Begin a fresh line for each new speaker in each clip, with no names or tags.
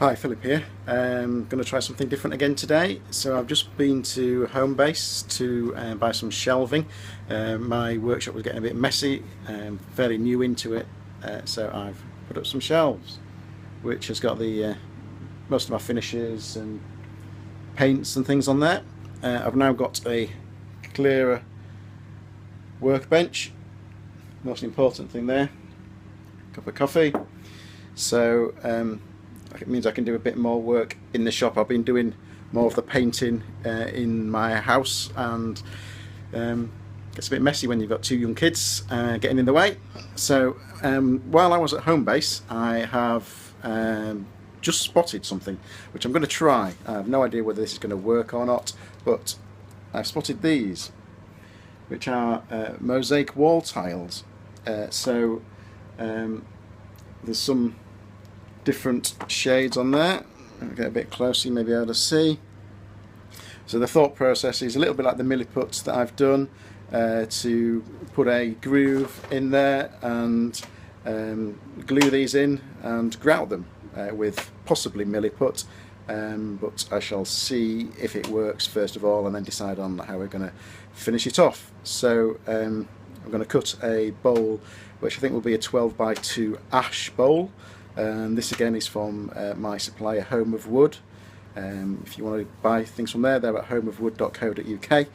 Hi, Philip here. I'm going to try something different again today. So I've just been to Homebase to buy some shelving. My workshop was getting a bit messy, fairly new into it, so I've put up some shelves, which has got the most of my finishes and paints and things on there. I've now got a clearer workbench. Most important thing there, cup of coffee. So it means I can do a bit more work in the shop. I've been doing more of the painting in my house, and it's a bit messy when you've got two young kids getting in the way. So while I was at Homebase, I have just spotted something which I'm going to try. I have no idea whether this is going to work or not, but I've spotted these, which are mosaic wall tiles. There's some different shades on there. I'll get a bit closer, you may be able to see. So the thought process is a little bit like the Milliputs that I've done, to put a groove in there and glue these in and grout them with possibly Milliput, but I shall see if it works first of all and then decide on how we're going to finish it off. So I'm going to cut a bowl which I think will be a 12 by 2 ash bowl. This again is from my supplier Home of Wood. If you want to buy things from there, they're at homeofwood.co.uk.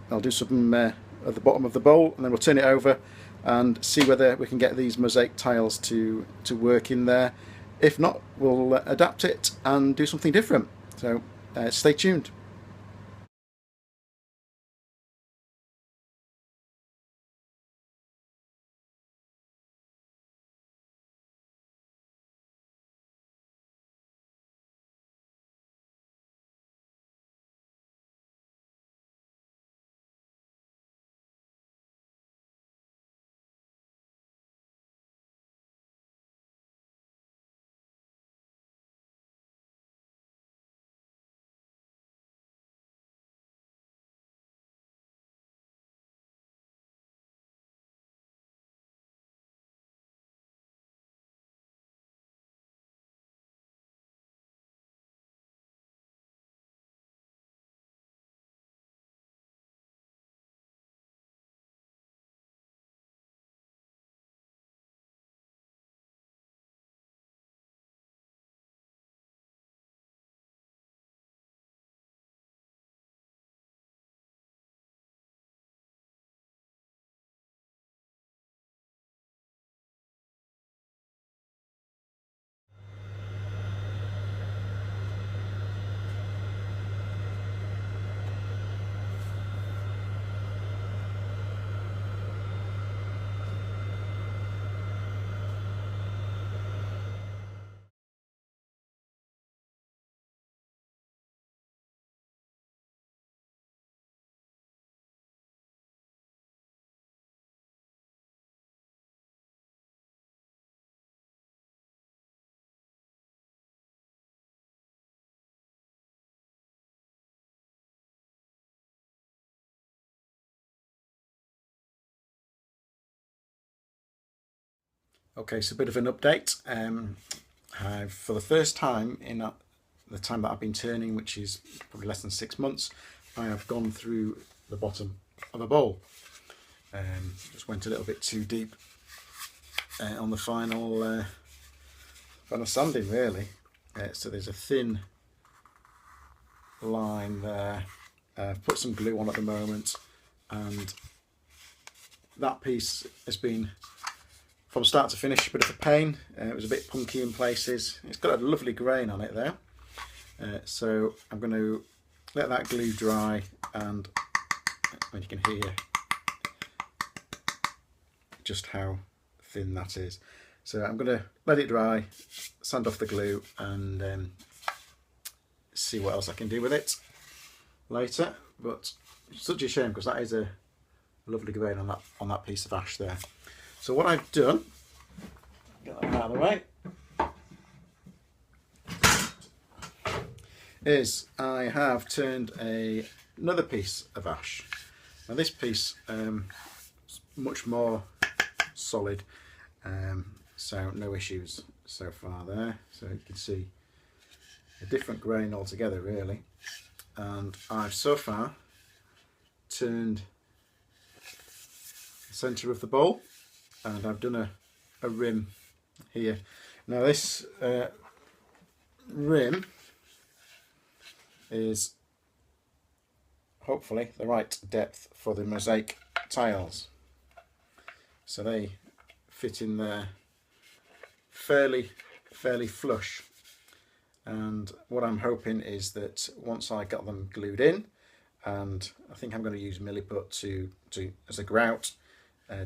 I'll do some at the bottom of the bowl, and then we'll turn it over and see whether we can get these mosaic tiles to work in there. If not, we'll adapt it and do something different. So stay tuned. Okay, so a bit of an update. For the first time in the time that I've been turning, which is probably less than 6 months, I have gone through the bottom of a bowl. Just went a little bit too deep on the final sanding, really. So there's a thin line there. I've put some glue on at the moment, and that piece has been, from start to finish, a bit of a pain. It was a bit punky in places. It's got a lovely grain on it there. So I'm going to let that glue dry, and you can hear just how thin that is. So I'm going to let it dry, sand off the glue, and see what else I can do with it later. But it's such a shame, because that is a lovely grain on that piece of ash there. So what I've done, get that out of the way, is I have turned another piece of ash. Now this piece is much more solid. so no issues so far there. So you can see a different grain altogether really, and I've so far turned the centre of the bowl and I've done a rim here. Now this rim is hopefully the right depth for the mosaic tiles, so they fit in there fairly flush. And what I'm hoping is that once I got them glued in, and I think I'm going to use Milliput to as a grout,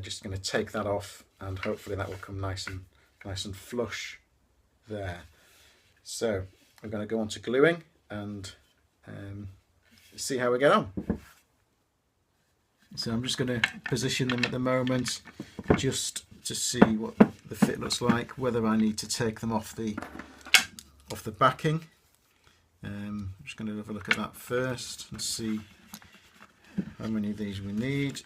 just going to take that off, and hopefully that will come nice and flush there. So we're going to go on to gluing and see how we get on. So I'm just going to position them at the moment just to see what the fit looks like, whether I need to take them off the backing. I'm just going to have a look at that first and see how many of these we need.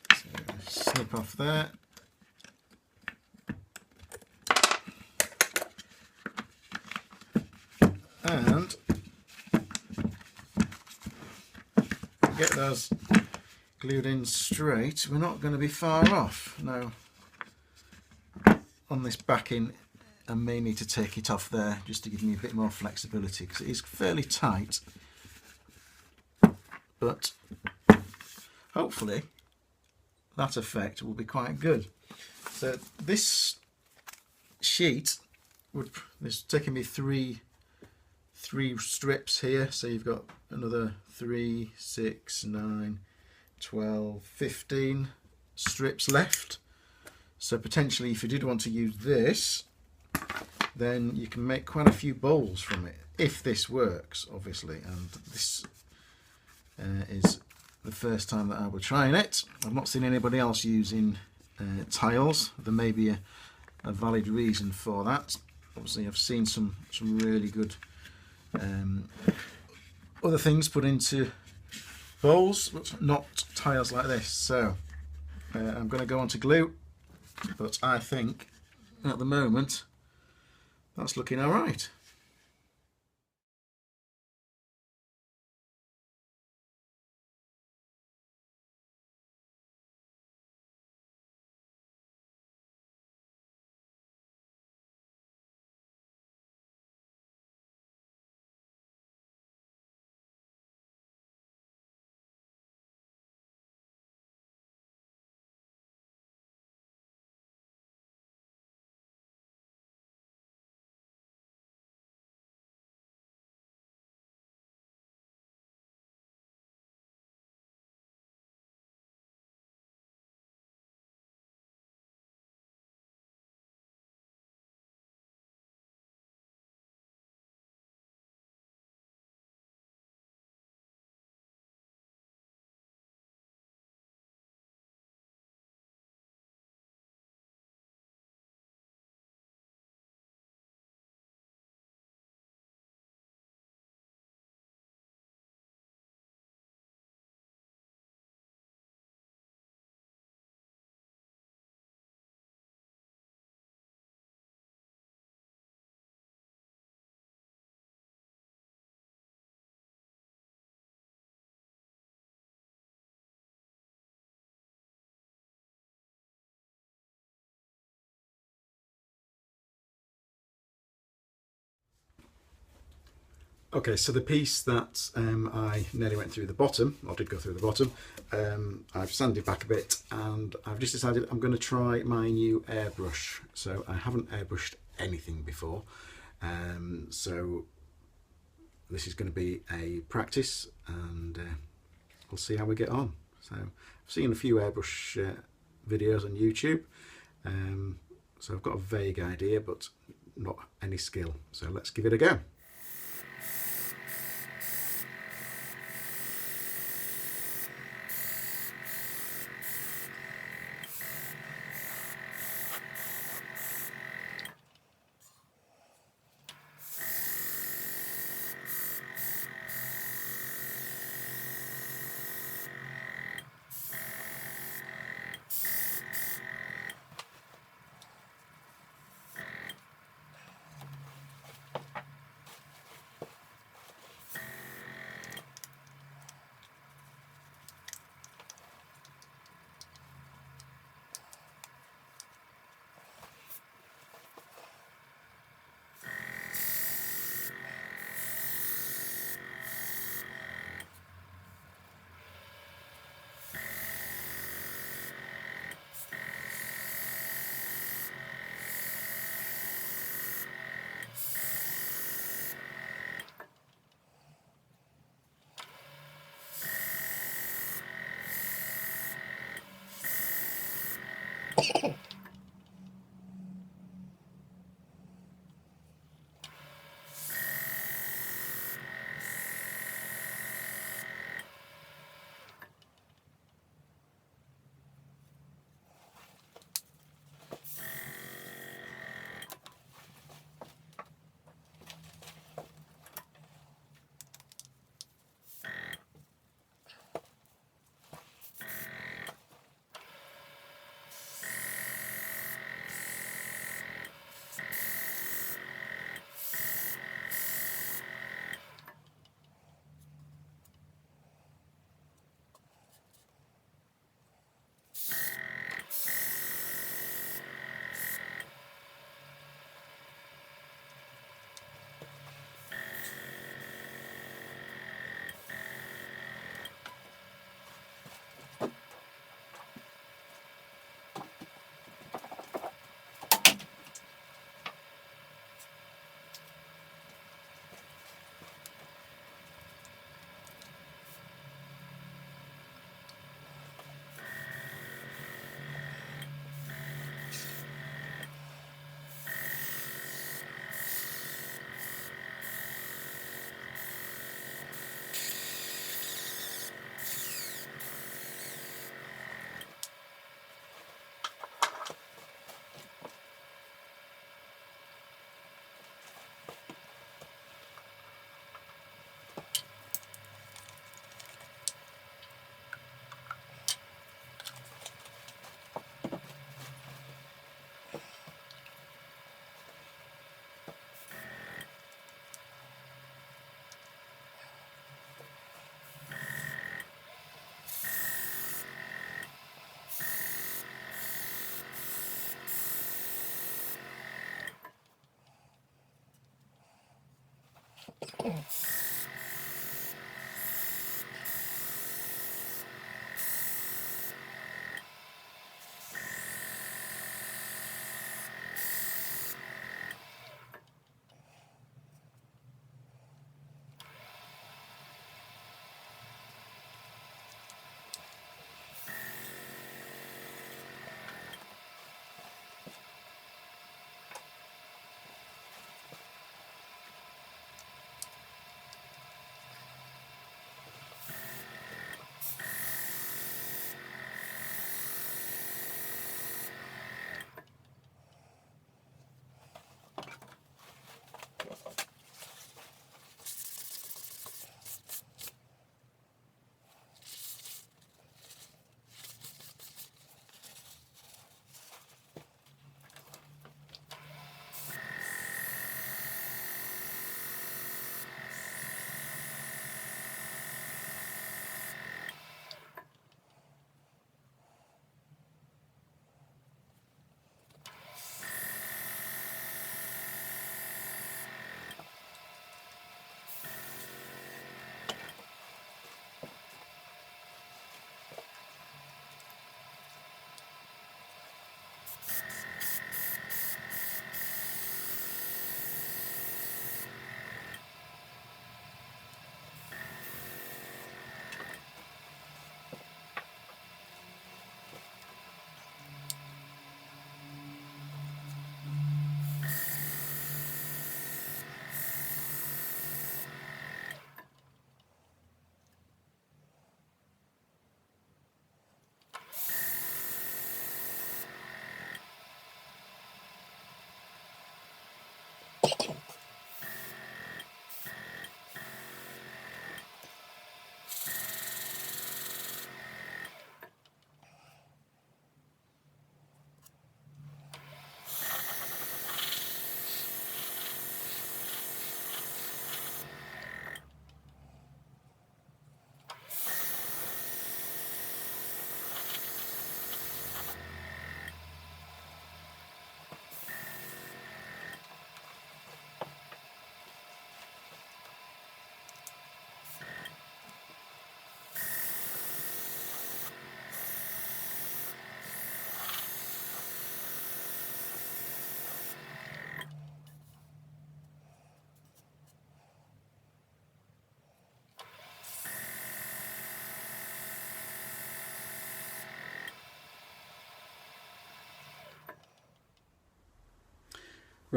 So snip off there. And get those glued in straight, we're not going to be far off. Now on this backing I may need to take it off there just to give me a bit more flexibility, because it is fairly tight, but hopefully that effect will be quite good. So this sheet is taking me three strips here, so you've got another 3, 6, 9, 12, 15 strips left. So potentially if you did want to use this, then you can make quite a few bowls from it, if this works obviously. And this is the first time that I will try it. I've not seen anybody else using tiles. There may be a valid reason for that. Obviously I've seen some really good other things put into bowls, but not tiles like this. So I'm going to go on to glue, but I think at the moment that's looking all right. Okay, so the piece that I nearly went through the bottom, or did go through the bottom, I've sanded back a bit, and I've just decided I'm going to try my new airbrush. So I haven't airbrushed anything before, so this is going to be a practice, and we'll see how we get on. So I've seen a few airbrush videos on YouTube, so I've got a vague idea, but not any skill. So let's give it a go.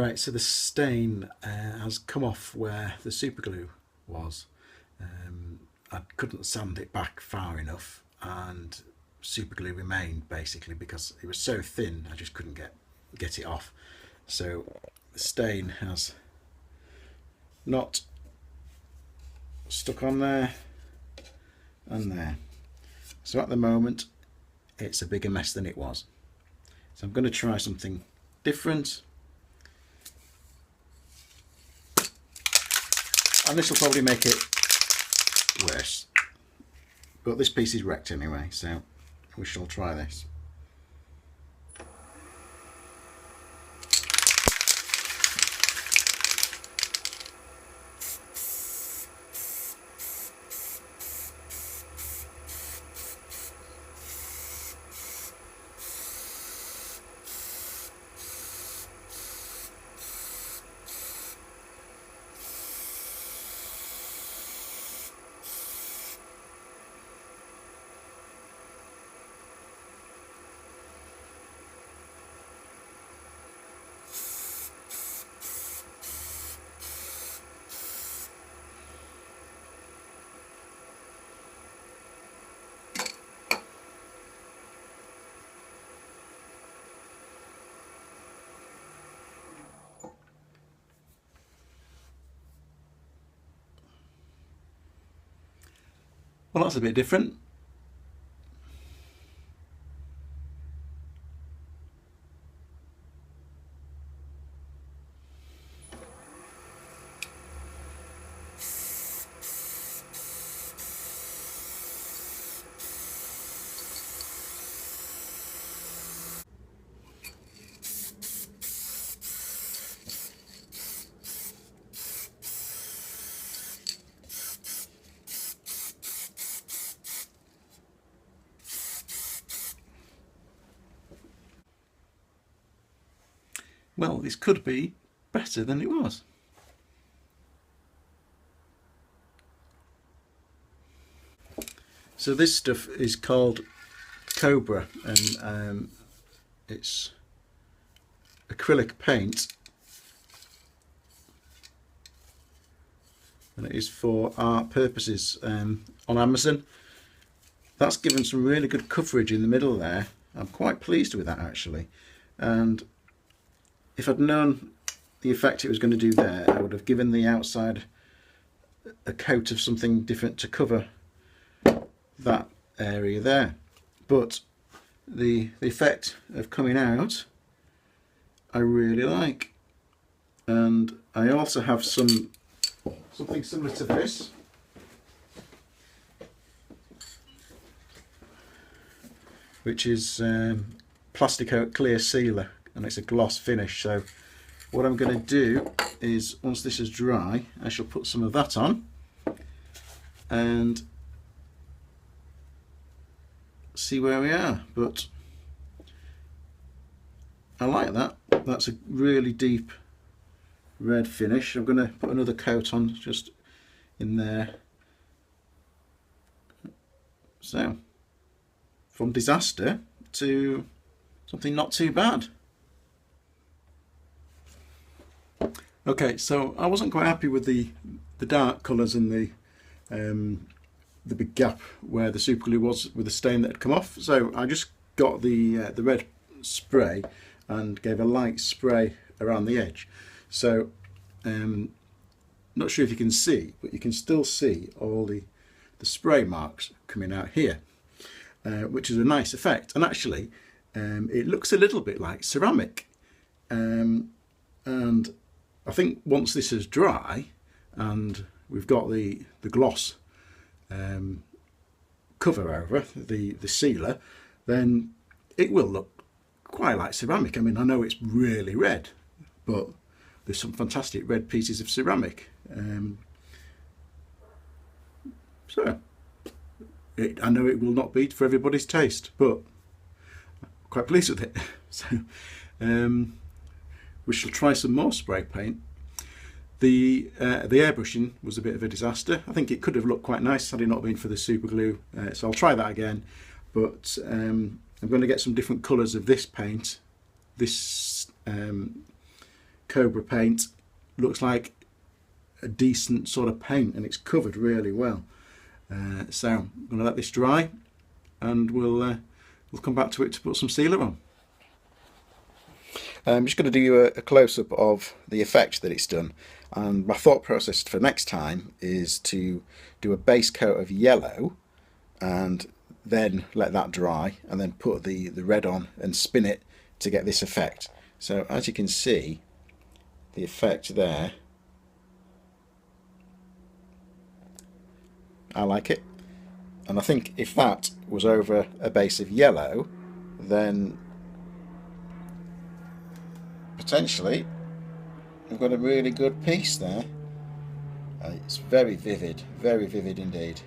Right, so the stain has come off where the super glue was. I couldn't sand it back far enough, and super glue remained basically because it was so thin I just couldn't get it off. So the stain has not stuck on there and there. So at the moment it's a bigger mess than it was. So I'm going to try something different. And this will probably make it worse. But this piece is wrecked anyway, so we shall try this. Well, that's a bit different. Well, this could be better than it was. So this stuff is called Cobra, and it's acrylic paint, and it is for art purposes on Amazon. That's given some really good coverage in the middle there. I'm quite pleased with that actually, and if I'd known the effect it was going to do there, I would have given the outside a coat of something different to cover that area there. But the effect of coming out I really like, and I also have something similar to this, which is plastic oak clear sealer, and it's a gloss finish. So what I'm going to do is, once this is dry, I shall put some of that on and see where we are. But I like that. That's a really deep red finish. I'm going to put another coat on just in there. So from disaster to something not too bad. Okay, so I wasn't quite happy with the dark colours and the big gap where the super glue was with the stain that had come off. So I just got the red spray and gave a light spray around the edge. So not sure if you can see, but you can still see all the spray marks coming out here, which is a nice effect. And actually it looks a little bit like ceramic, and I think once this is dry and we've got the gloss cover over the sealer, then it will look quite like ceramic. I mean, I know it's really red, but there's some fantastic red pieces of ceramic. So I know it will not be for everybody's taste, but I'm quite pleased with it. So we shall try some more spray paint. The airbrushing was a bit of a disaster. I think it could have looked quite nice had it not been for the super glue. So I'll try that again, but I'm going to get some different colours of this paint, this Cobra paint looks like a decent sort of paint, and it's covered really well. So I'm going to let this dry, and we'll come back to it to put some sealer on. I'm just going to do you a close-up of the effect that it's done, and my thought process for next time is to do a base coat of yellow and then let that dry, and then put the red on and spin it to get this effect. So as you can see, the effect there, I like it, and I think if that was over a base of yellow, then potentially we've got a really good piece there. It's very vivid indeed.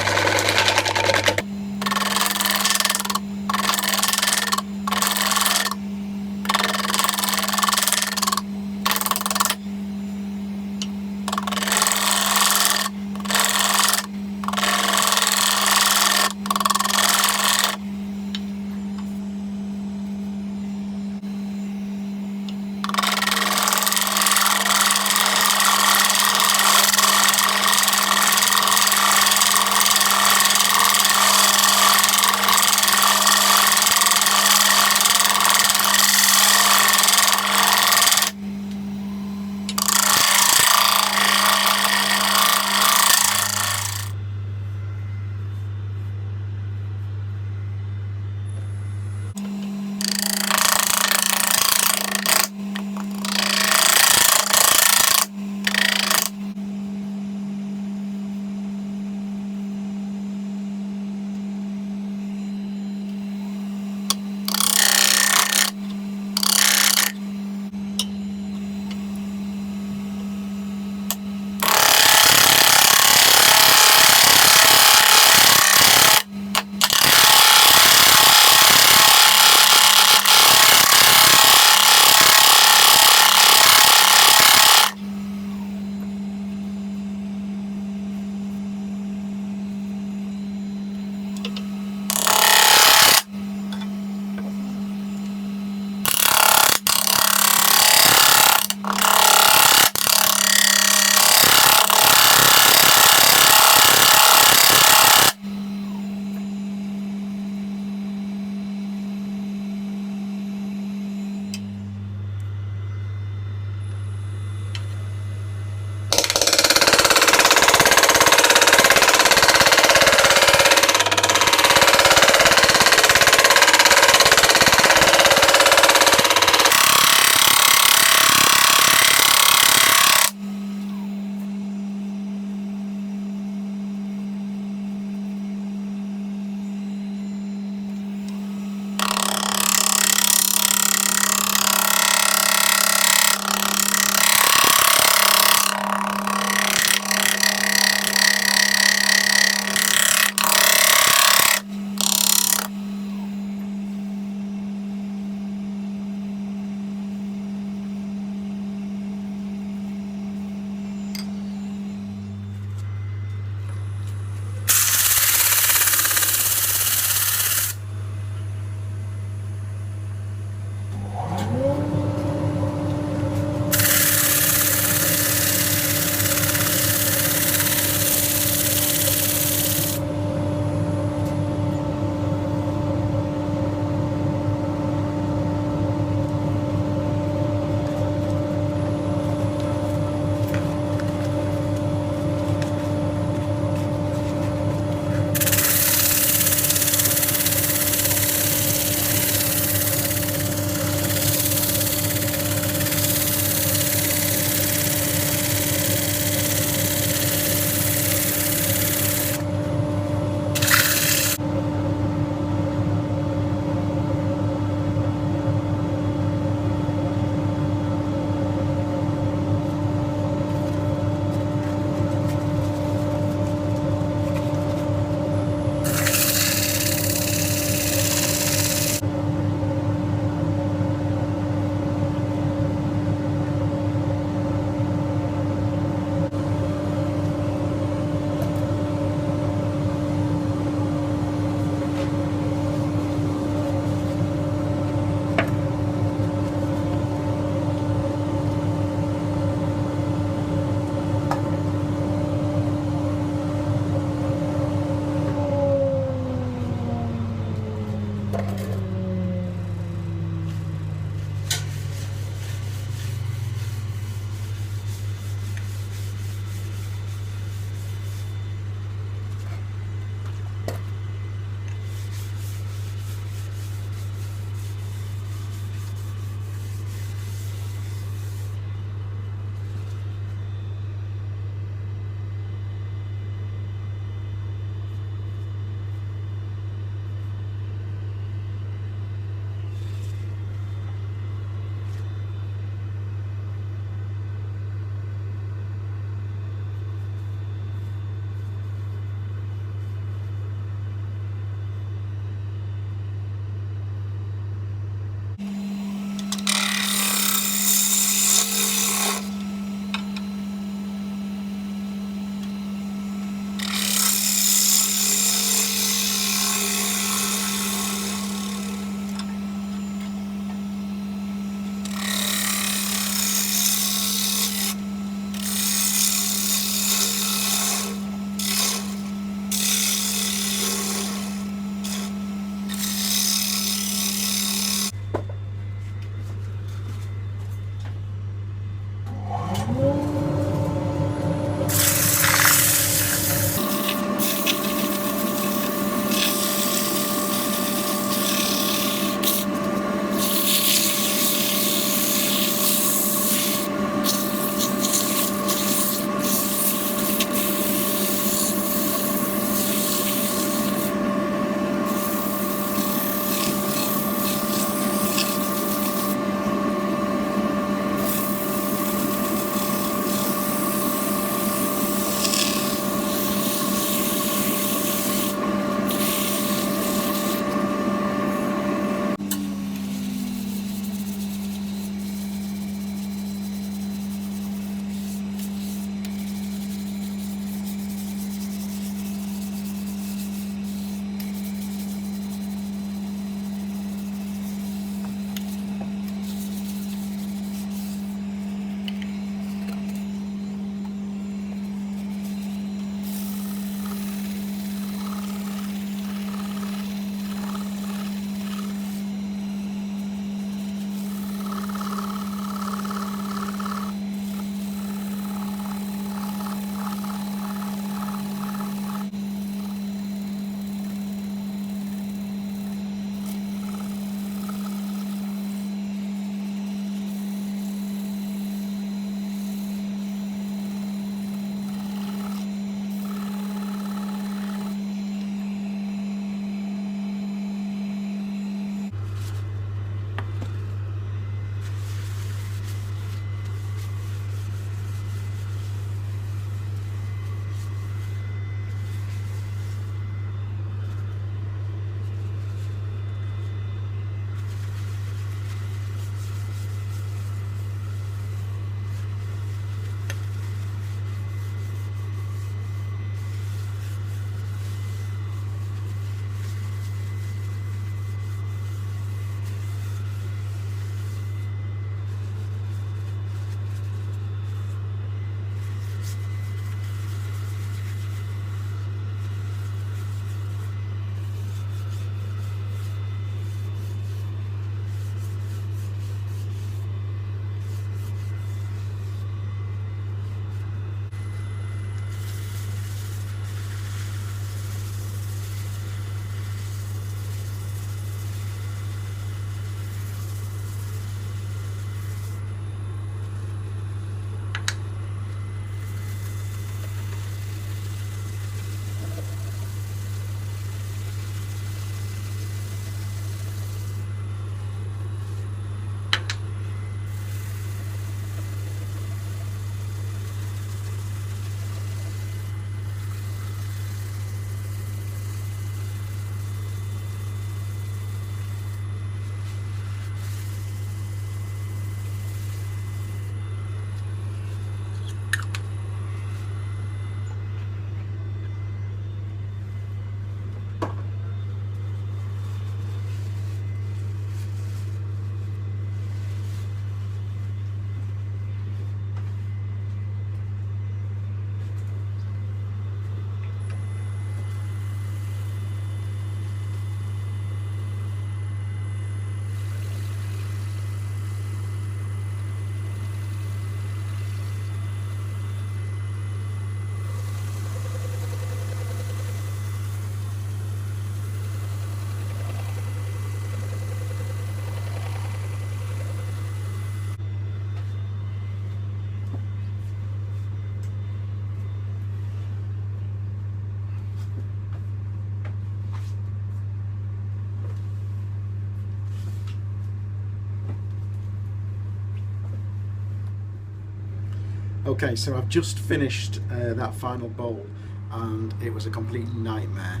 Okay, so I've just finished that final bowl, and it was a complete nightmare.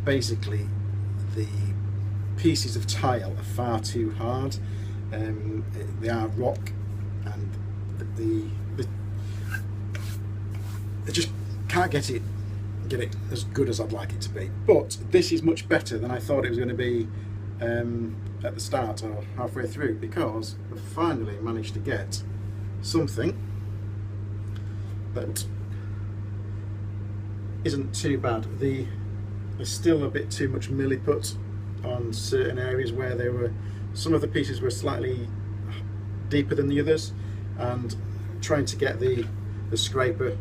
Basically, the pieces of tile are far too hard. They are rock, and I just can't get it as good as I'd like it to be. But this is much better than I thought it was going to be at the start or halfway through, because I've finally managed to get something that isn't too bad. There's still a bit too much Milliput on certain areas where some of the pieces were slightly deeper than the others, and trying to get the scraper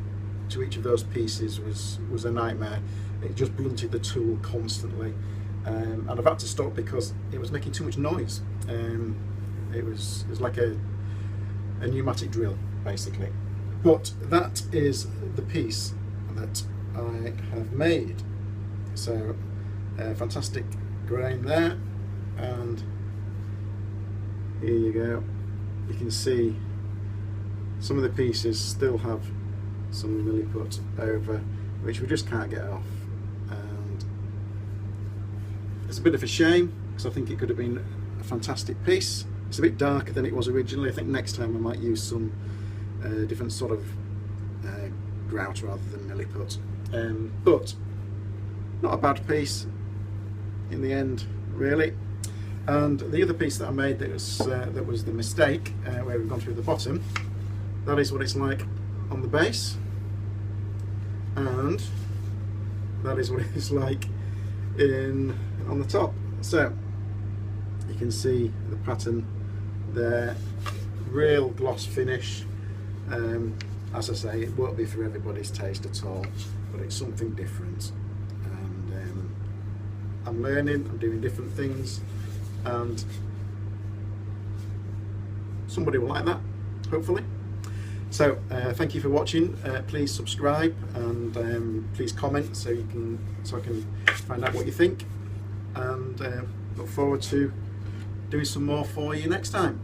to each of those pieces was a nightmare. It just blunted the tool constantly, and I've had to stop because it was making too much noise. It was like a pneumatic drill, basically. But that is the piece that I have made. So fantastic grain there, and here you go. You can see some of the pieces still have some Milliput over, which we just can't get off, and it's a bit of a shame because I think it could have been a fantastic piece. It's a bit darker than it was originally. I think next time I might use some different sort of grout rather than Milliput, but not a bad piece in the end, really. And the other piece that I made that was the mistake, where we've gone through the bottom, that is what it's like on the base, and that is what it's like on the top. So you can see the pattern there, real gloss finish. As I say, it won't be for everybody's taste at all, but it's something different, and I'm learning, I'm doing different things, and somebody will like that, hopefully. So thank you for watching. Please subscribe, and please comment so I can find out what you think, and look forward to doing some more for you next time.